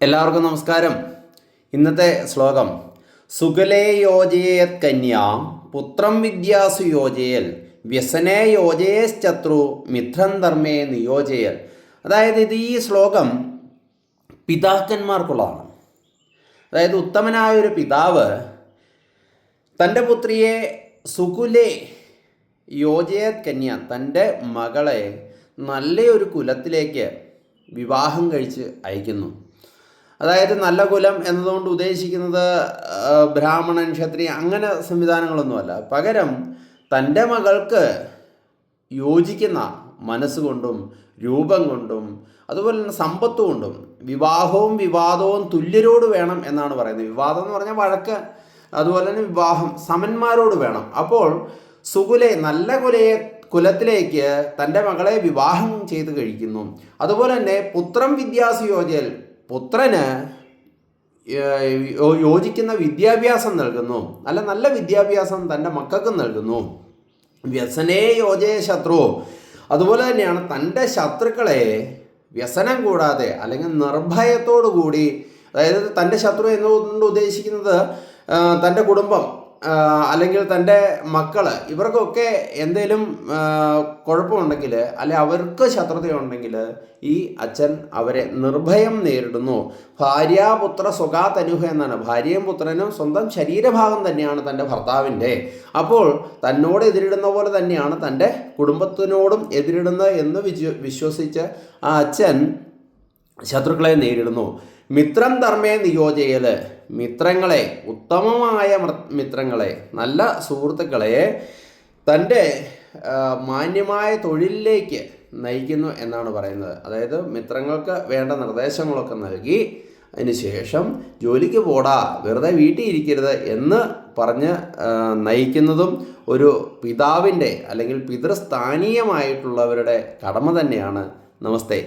എല്ലാവർക്കും നമസ്കാരം. ഇന്നത്തെ ശ്ലോകം സുകലേ യോജയേത് കന്യാം പുത്രം വിദ്യാസു യോജയൽ വ്യസനേ യോജയേശ്ചത്രു മിത്രൻ ധർമ്മേ നിയോജയൽ. അതായത് ഈ ശ്ലോകം പിതാക്കന്മാർക്കുള്ളതാണ്. അതായത് ഉത്തമനായൊരു പിതാവ് തൻ്റെ പുത്രിയെ സുകുലേ യോജയേത് കന്യ, തൻ്റെ മകളെ നല്ലൊരു കുലത്തിലേക്ക് വിവാഹം കഴിച്ച് അയക്കുന്നു. അതായത് നല്ല കുലം എന്നതുകൊണ്ട് ഉദ്ദേശിക്കുന്നത് ബ്രാഹ്മണൻ, ക്ഷത്രിയ അങ്ങനെ സംവിധാനങ്ങളൊന്നുമല്ല. പകരം തൻ്റെ മകൾക്ക് യോജിക്കുന്ന മനസ്സുകൊണ്ടും രൂപം കൊണ്ടും അതുപോലെ തന്നെ സമ്പത്ത് കൊണ്ടും വിവാഹവും വിവാദവും തുല്യരോട് വേണം എന്നാണ് പറയുന്നത്. വിവാദം എന്ന് പറഞ്ഞാൽ വഴക്ക്, അതുപോലെ തന്നെ വിവാഹം സമന്മാരോട് വേണം. അപ്പോൾ സുകുലെ നല്ല കുലത്തിലേക്ക് തൻ്റെ മകളെ വിവാഹം ചെയ്ത് കഴിക്കുന്നു. അതുപോലെ തന്നെ പുത്രം വിദ്യാസു യോജയൽ, പുത്രന് യോജിക്കുന്ന വിദ്യാഭ്യാസം നൽകുന്നു. നല്ല വിദ്യാഭ്യാസം തൻ്റെ മക്കൾക്ക് നൽകുന്നു. വ്യസനേ യോജയ ശത്രു, അതുപോലെ തന്നെയാണ് തൻ്റെ ശത്രുക്കളെ വ്യസനം കൂടാതെ അല്ലെങ്കിൽ നിർഭയത്തോടു കൂടി, അതായത് തൻ്റെ ശത്രു എന്നുകൊണ്ട് ഉദ്ദേശിക്കുന്നത് തൻ്റെ കുടുംബം അല്ലെങ്കിൽ തൻ്റെ മക്കൾ, ഇവർക്കൊക്കെ എന്തെങ്കിലും കുഴപ്പമുണ്ടെങ്കിൽ അല്ലെ അവർക്ക് ശത്രുതയുണ്ടെങ്കിൽ ഈ അച്ഛൻ അവരെ നിർഭയം നേരിടുന്നു. ഭാര്യാപുത്ര സ്വകാതനുഹ എന്നാണ്. ഭാര്യയും പുത്രനും സ്വന്തം ശരീരഭാഗം തന്നെയാണ് തൻ്റെ ഭർത്താവിൻ്റെ. അപ്പോൾ തന്നോട് എതിരിടുന്ന പോലെ തന്നെയാണ് തൻ്റെ കുടുംബത്തിനോടും എതിരിടുന്നത് എന്ന് വിശ്വസിച്ച് ആ അച്ഛൻ ശത്രുക്കളെ നേരിടുന്നു. മിത്രം ധർമ്മേ നിയോജയൽ, മിത്രങ്ങളെ, ഉത്തമമായ മിത്രങ്ങളെ, നല്ല സുഹൃത്തുക്കളെ തൻ്റെ മാന്യമായ തൊഴിലിലേക്ക് നയിക്കുന്നു എന്നാണ് പറയുന്നത്. അതായത് മിത്രങ്ങൾക്ക് വേണ്ട നിർദ്ദേശങ്ങളൊക്കെ നൽകി അതിനുശേഷം ജോലിക്ക് പോടാ, വെറുതെ വീട്ടിൽ ഇരിക്കരുത് എന്ന് പറഞ്ഞ് നയിക്കുന്നതും ഒരു പിതാവിൻ്റെ അല്ലെങ്കിൽ പിതൃസ്ഥാനീയമായിട്ടുള്ളവരുടെ കടമ തന്നെയാണ്. നമസ്തേ.